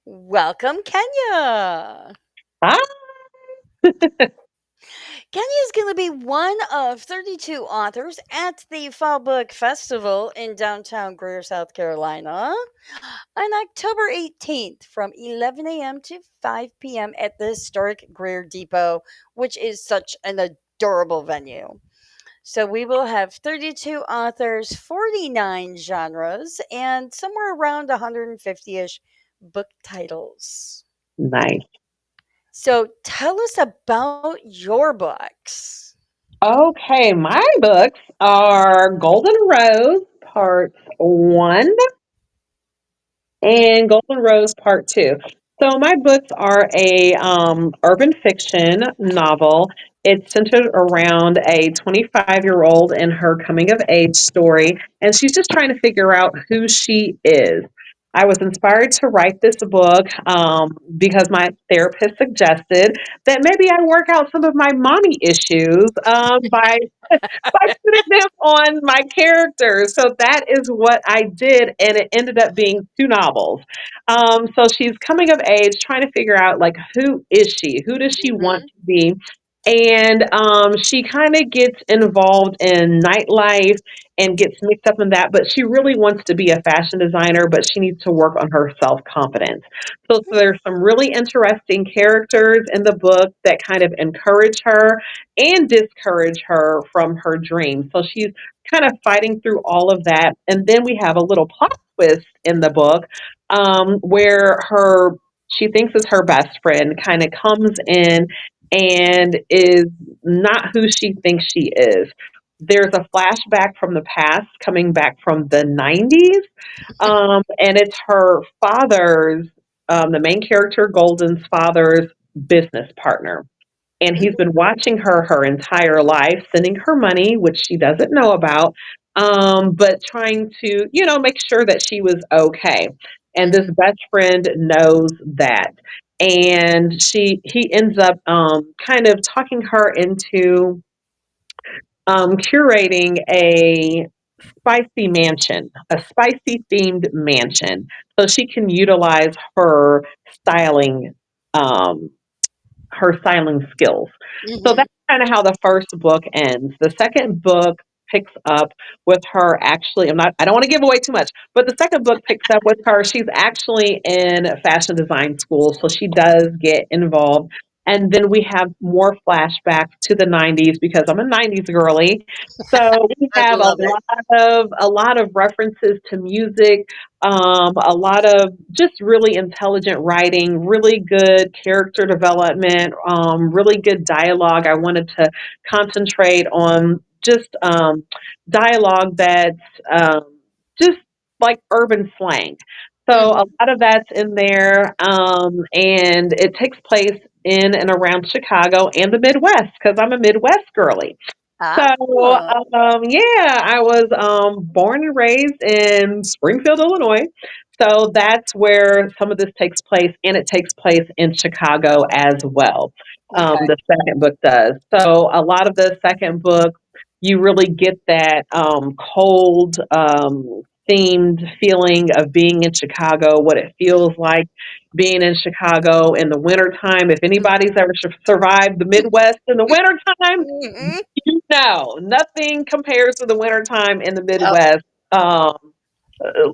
Welcome, Kenya. Ah, Kenya is going to be one of 32 authors at the Fall Book Festival in downtown Greer, South Carolina on October 18th from 11 a.m. to 5 p.m. at the historic Greer Depot, which is such an adorable venue. So we will have 32 authors, 49 genres, and somewhere around 150-ish book titles. nice. So tell us about your books. Okay, my books are Golden Rose Part 1 Mhm, and Golden Rose Part 2. So my books are a urban fiction novel. It's centered around a 25-year-old and her coming of age story, and she's just trying to figure out who she is. I was inspired to write this book because my therapist suggested that maybe I work out some of my mommy issues by putting them on my characters. So that is what I did, and it ended up being two novels. So she's coming of age, trying to figure out like who is she? Who does she want mhm, to be? And she kind of gets involved in nightlife and gets mixed up in that, but she really wants to be a fashion designer, but she needs to work on her self confidence. So there's some really interesting characters in the book that kind of encourage her and discourage her from her dreams. So she's kind of fighting through all of that. And then we have a little plot twist in the book where she thinks is her best friend kind of comes in and is not who she thinks she is. There's a flashback from the past coming back from the 90s, and it's her father's, the main character, Golden's father's business partner, and he's been watching her entire life, sending her money, which she doesn't know about, but trying to, make sure that she was okay. And this mhm, best friend knows that. And he ends up kind of talking her into curating a spicy themed mansion, so she can utilize styling um, her styling skills. So mhm. that's kind of how the first book ends. The second book picks up with her actually, I don't want to give away too much, but the second book picks up with her. She's actually in fashion design school, so she does get involved. And then we have more flashbacks to the 90s because I'm a 90s girly. So we I have love it. a lot of references to music, a lot of just really intelligent writing, really good character development, really good dialogue. I wanted to concentrate on just dialogue that's just like urban slang. So a Mhm. lot of that's in there, and it takes place in and around Chicago and the Midwest because I'm a Midwest girly. So, Ah, yeah, I was born and raised in Springfield, Illinois. So that's where some of this takes place, and it takes place in Chicago as well. okay. The second book does. So a lot of the second book, you really get that cold, themed feeling of being in Chicago, what it feels like being in Chicago in the wintertime. If anybody's ever survived the Midwest in the wintertime, Mhm. no, nothing compares to the wintertime in the Oh, Midwest.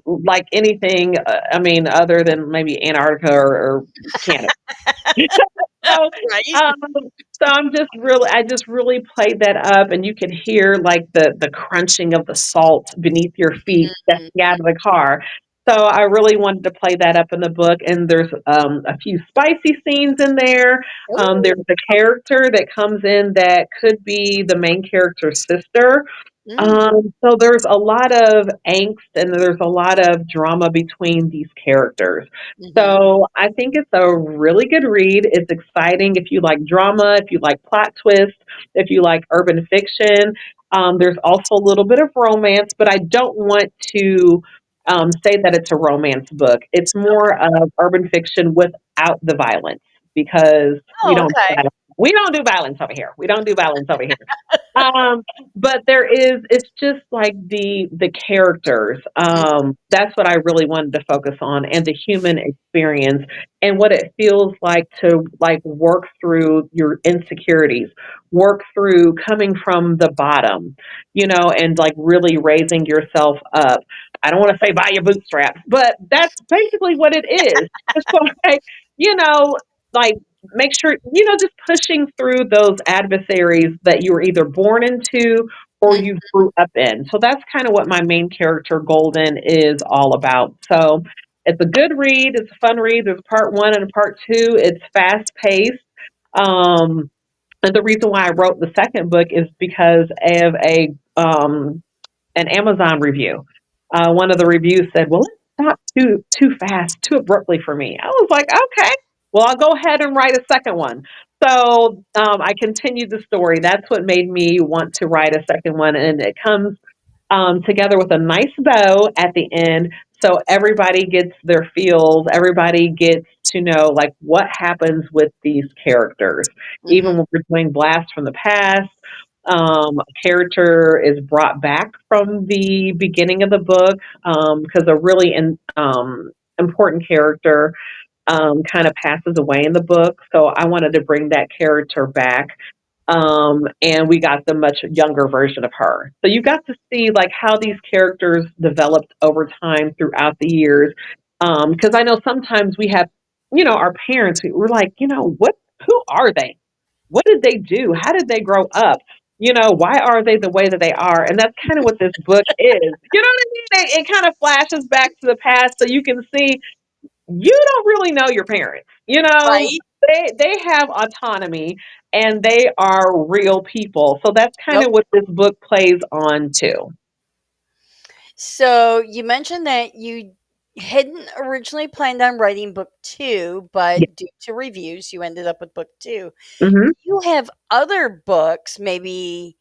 Like anything, I mean, other than maybe Antarctica or Canada. So, right. um, I just really played that up, and you could hear like the crunching of the salt beneath your feet Mhm. stepping out of the car. So I really wanted to play that up in the book, and there's a few spicy scenes in there. Ooh. There's a character that comes in that could be the main character's sister. Mm, So there's a lot of angst and there's a lot of drama between these characters. mhm. So I think it's a really good read. It's exciting if you like drama, if you like plot twists, if you like urban fiction. There's also a little bit of romance, but I don't want to say that it's a romance book. It's more of urban fiction without the violence because we Oh, don't. okay. We don't do violence over here. We don't do violence over here. Um, but there is, it's just like the characters. That's what I really wanted to focus on, and the human experience and what it feels like to like work through your insecurities, work through coming from the bottom, and like really raising yourself up. I don't want to say by your bootstraps, but that's basically what it is. It's like, you know, like make sure, just pushing through those adversaries that you were either born into or Mm. you grew up in. So that's kind of what my main character, Golden, is all about. So it's a good read. It's a fun read. There's part one and part two. It's fast paced. Um, and the reason why I wrote the second book is because of an Amazon review. One of the reviews said, "Well, let's stop too fast, too abruptly for me." I was like, "Okay, well, I'll go ahead and write a second one." So I continued the story. That's what made me want to write a second one, and it comes together with a nice bow at the end. So everybody gets their feels. Everybody gets to know like what happens with these characters. Mhm. Even when we're doing blasts from the past, a character is brought back from the beginning of the book because a really important character kind of passes away in the book. So I wanted to bring that character back. And we got the much younger version of her. So you got to see like how these characters developed over time throughout the years. Because I know sometimes we have, our parents, we're like, who are they? What did they do? How did they grow up? Why are they the way that they are? And that's kind of what this book is. You know what I mean? It kind of flashes back to the past so you can see you don't really know your parents. Right? They have autonomy and they are real people. So that's kind Yep. of what this book plays on too. So you mentioned that you hadn't originally planned on writing book two, Yeah. but due to reviews, you ended up with book two. Hmm. You have other books maybe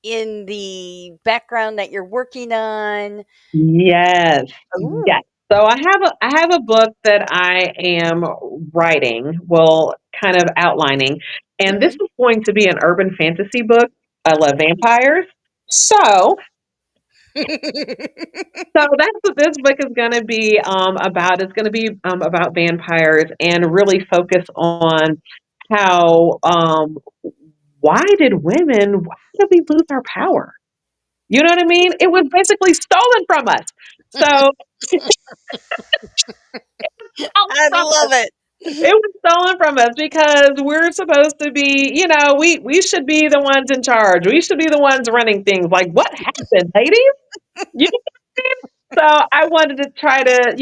in the background that you're working on. Yes. Ooh. Yes. So I have a book that I am writing, well, kind of outlining, and this Mhm. is going to be an urban fantasy book. I love vampires. So So that's what this book is going to be about. It's going to be about vampires and really focus on how, why did we lose our power? You know what I mean? It was basically stolen from us. So stolen I from us. love it. It was stolen from us because we're supposed to be, we should be the ones in charge. We should be the ones running things. Like, what happened, ladies? You So I wanted to try to,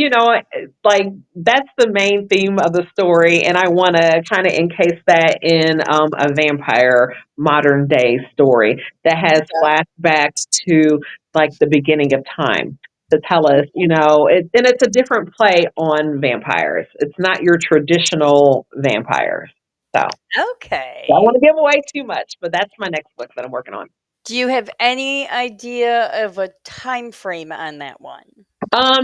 like that's the main theme of the story, and I want to kind of encase that in a vampire modern day story that has flashbacks to like the beginning of time to tell us, and it's a different play on vampires. It's not your traditional vampires. So I don't Okay. want to give away too much, but that's my next book that I'm working on. Do you have any idea of a time frame on that one?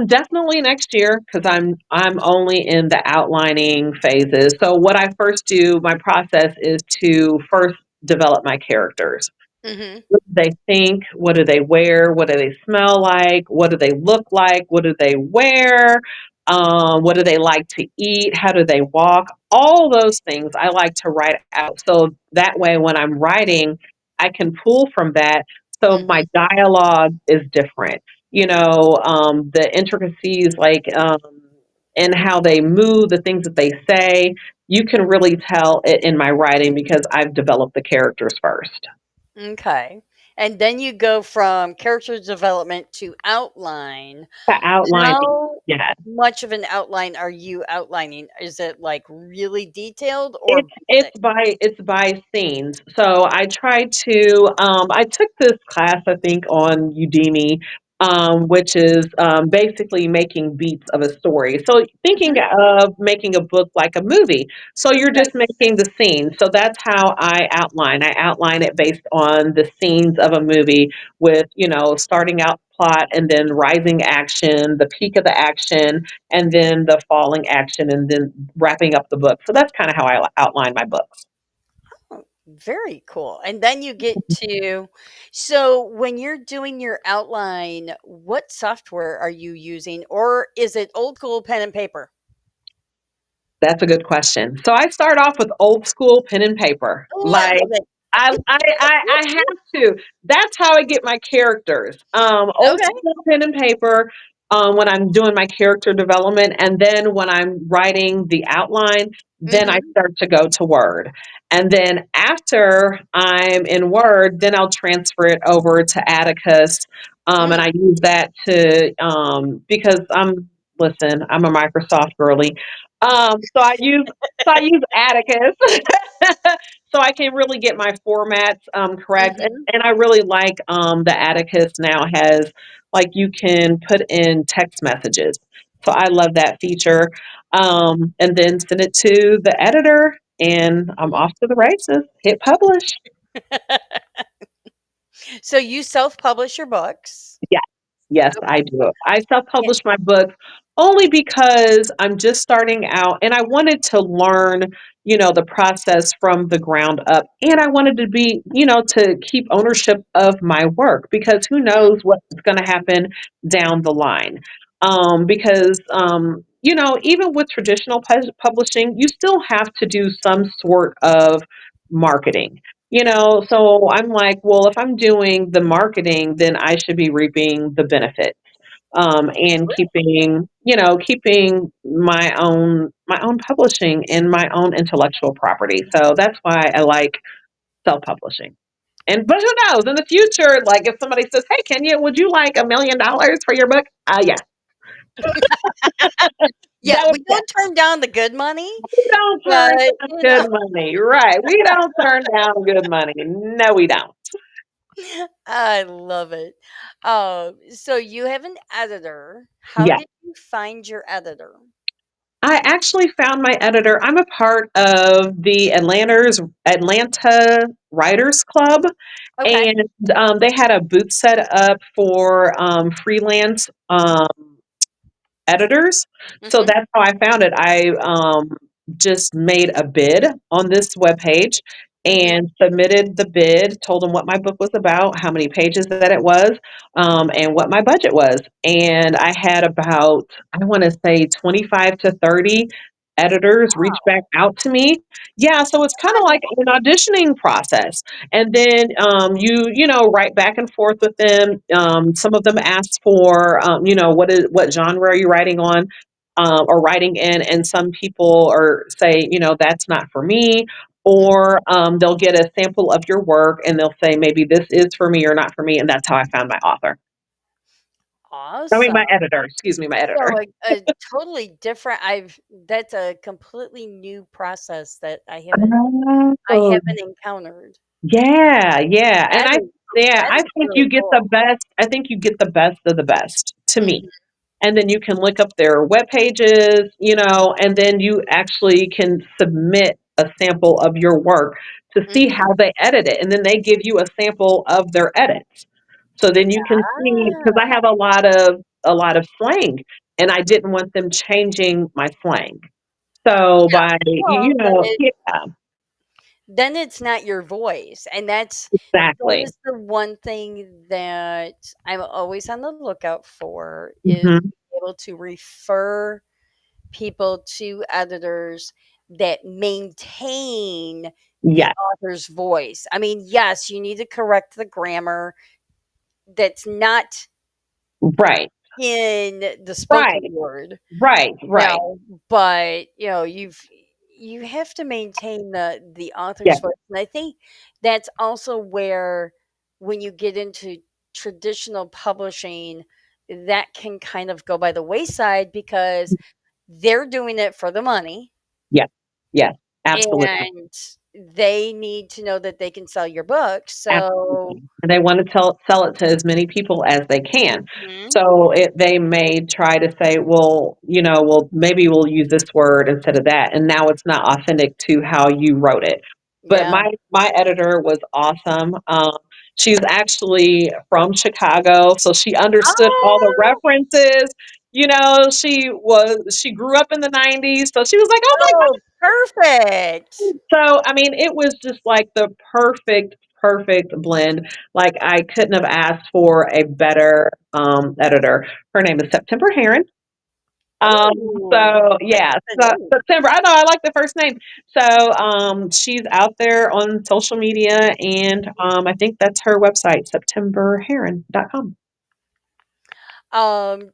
Definitely next year because I'm only in the outlining phases. So what I first do, my process is to first develop my characters. Mhm. What do they think? What do they wear? What do they smell like? What do they look like? What do they wear? What do they like to eat? How do they walk? All those things I like to write out. So that way, when I'm writing, I can pull from that. So my Mhm. dialogue is different. The intricacies, like, and how they move, the things that they say, you can really tell it in my writing because I've developed the characters first. Okay. And then you go from character development to outline. The outline, How yeah. much of an outline are you outlining? Is it like really detailed or It's basic? it's by scenes. So I tried to I took this class I think on Udemy, which is basically making beats of a story. So thinking Mhm. of making a book like a movie. So you're Right. just making the scenes. So that's how I outline. I outline it based on the scenes of a movie with, starting out plot and then rising action, the peak of the action, and then the falling action, and then wrapping up the book. So that's kind of how I outline my books. Very cool. And then you get to, so when you're doing your outline, what software are you using? Or is it old school pen and paper? That's a good question. So I start off with old school pen and paper. Oh, I Like love it. I have to. That's how I get my characters. Old Okay. school pen and paper when I'm doing my character development, and then when I'm writing the outline, then I Hmm. start to go to Word. And then after I'm in Word, then I'll transfer it over to Atticus, and I use that to because I'm a Microsoft girly. So I use Atticus so I can really get my formats correct. And, Hmm. and I really like the Atticus now has like you can put in text messages. So I love that feature. And then send it to the editor and I'm off to the races. Hit publish. So you self publish your books. Yes, yes, I Okay. do. I Yeah. self-publish my books only because I'm just starting out and I wanted to learn, the process from the ground up. And I wanted to be, to keep ownership of my work because who knows what's going to happen down the line. Because even with traditional publishing, you still have to do some sort of marketing. So I'm like, well, if I'm doing the marketing, then I should be reaping the benefits, and keeping my own publishing and my own intellectual property. So that's why I like self-publishing. And but who knows in the future? Like if somebody says, "Hey, Kenya, would you like $1 million for your book?" Yes, Yeah, that would we yes. don't turn down the good money, We don't turn but down good money, right? We don't turn down good money. No, we don't. I love it. So you have an editor. How Yes. did you find your editor? I actually found my editor. I'm a part of the Atlanta Writers Club, Okay. and they had a booth set up for freelance editors. So Mhm. that's how I found it. I just made a bid on this webpage Mhm. and submitted the bid, told them what my book was about, how many pages that it was, and what my budget was. And I had about, I want to say 25 to 30 editors reach back out to me. Yeah, so it's kind of like an auditioning process. And then write back and forth with them. Some of them ask for what genre are you writing on, or writing in, and some people are say that's not for me, Mhm. or they'll get a sample of your work and they'll say maybe this is for me or not for me, and that's how I found my author. I mean Awesome. my editor. Excuse me, my editor. So a totally different I've that's a completely new process that I Oh. haven't encountered. Yeah, yeah, and That is that I is think really you get cool. the best. I think you get the best of the best to me. Mhm. And then you can look up their web pages, and then you actually can submit a sample of your work to see Mhm. how they edit it, and then they give you a sample of their edits. So then you can see because I Ah, have a lot of slang, and I didn't want them changing my slang. So yeah. by Well, yeah, then it's not your voice, and that exactly. is the one thing that I'm always on the lookout for is Mhm. able to refer people to editors that maintain the Yes, author's voice. I mean, yes, you need to correct the grammar that's not right, in the spoken right, word. right, right. No, but, you have to maintain the author's Yes, voice, and I think that's also where when you get into traditional publishing, that can kind of go by the wayside because they're doing it for the money, yes, yes, absolutely. and they need to know that they can sell your book, so Absolutely. And they want to sell it to as many people as they can. Mhm. So they may try to say, well, maybe we'll use this word instead of that. And now it's not authentic to how you wrote it. But Yeah. my editor was awesome. She's actually from Chicago, so she understood all the Oh! references. She grew up in the 90s, so she was like, "Oh my Oh, perfect. So, I mean, it was just like the perfect blend. Like I couldn't have asked for a better editor. Her name is September Heron. Um, Oh, so that's yeah, good so to know. September. I know I like the first name. So she's out there on social media, and I think that's her website, septemberheron.com.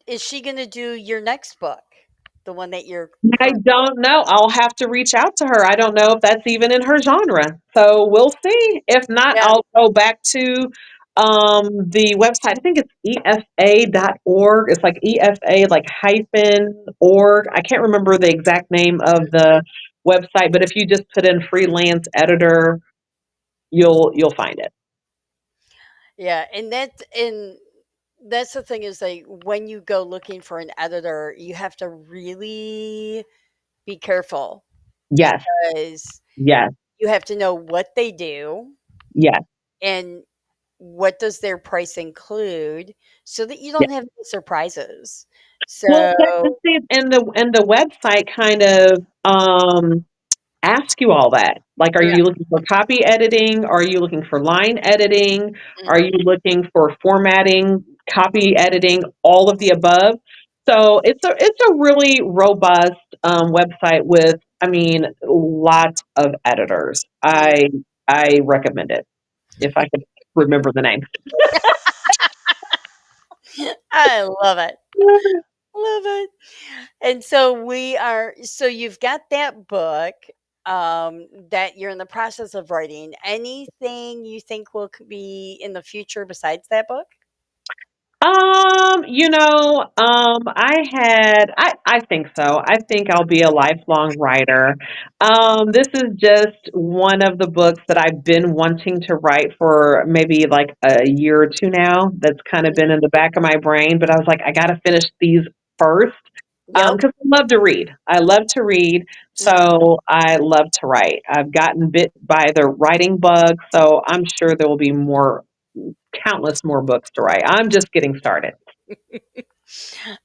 Is she gonna do your next book? The one that you're I currently. don't know. I'll have to reach out to her. I don't know if that's even in her genre. So we'll see. If not, Yeah. I'll go back to the website. I think it's EFA.org. It's like EFA like hyphen org. I can't remember the exact name of the website, but if you just put in freelance editor, you'll find it. Yeah, and that's the thing is like when you go looking for an editor, you have to really be careful Yes, because yes, you have to know what they do yes. and what does their price include so that you Yes. don't have any surprises. Well, that, So, and the website kind of ask you all that. Like, are yeah. you looking for copy editing? Are you looking for line editing? Are you Mhm. looking for formatting, copy editing, all of the above? So it's a really robust website with, I mean, lots of editors. Mhm. I recommend it if I could remember the name. I love it. Love it. And so you've got that book that you're in the process of writing. Anything you think be in the future besides that book? I think so. I think I'll be a lifelong writer. This is just one of the books that I've been wanting to write for maybe like a year or two now. That's kind of been in the back of my brain, but I was like, I got to finish these first. Yep. Because I love to read. I love to read, Mhm. so I love to write. I've gotten bit by the writing bug, so I'm sure there will be countless more books to write. I'm just getting started.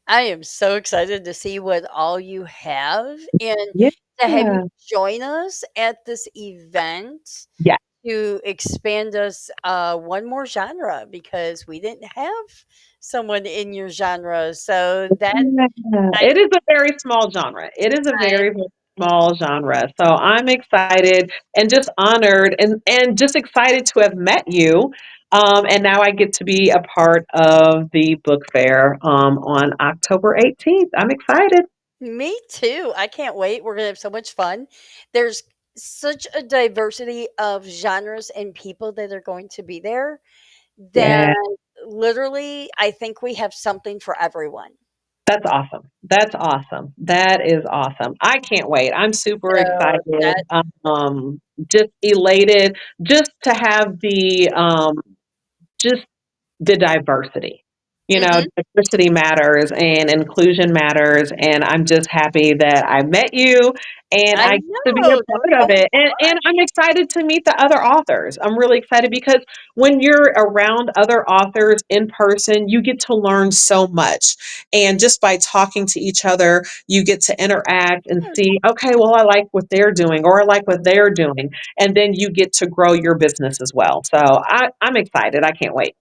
I am so excited to see what all you have and Yeah. to have you join us at this event Yeah. to expand us one more genre because we didn't have someone in your genre. So that Yeah. I, It is a very small genre. It is a I very, very small genre. So I'm excited and just honored and just excited to have met you. And now I get to be a part of the book fair on October 18th. I'm excited. me too. I can't wait. We're gonna have so much fun. There's such a diversity of genres and people that are going to be there that Yeah. literally I think we have something for everyone. That's awesome. That's awesome. That is awesome. I can't wait. I'm super So excited. that Just elated just to have just the diversity. mhm. Diversity matters and inclusion matters. And I'm just happy that I met you and I I get to be a know, that was part so of it. much And fun. I'm excited to meet the other authors. I'm really excited because when you're around other authors in person, you get to learn so much. And just by talking to each other, you get to interact and see, okay, well, I like what they're doing or I like what they're doing. And then you get to grow your business as well. So I'm excited. I can't wait.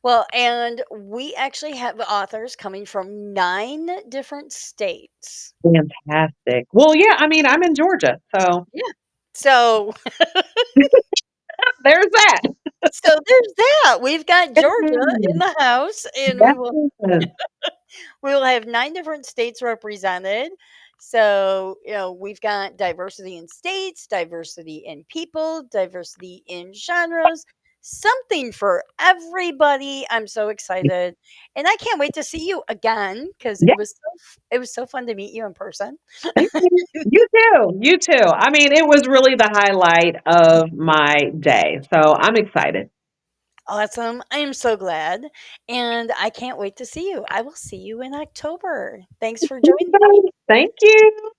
Well, and we actually have authors coming from 9 different states. Fantastic. Well, yeah, I mean, I'm in Georgia, so Yeah. So there's that. so there's that. We've got Georgia in Mm, the house, and yes. we will have 9 different states represented. So, we've got diversity in states, diversity in people, diversity in genres, something for everybody. I'm so excited. And I can't wait to see you again because Yeah, it was so fun to meet you in person. thank you. You too. You too. I mean, it was really the highlight of my day. So I'm excited. Awesome. I am so glad. And I can't wait to see you. I will see you in October. Thanks for joining me. Thank you.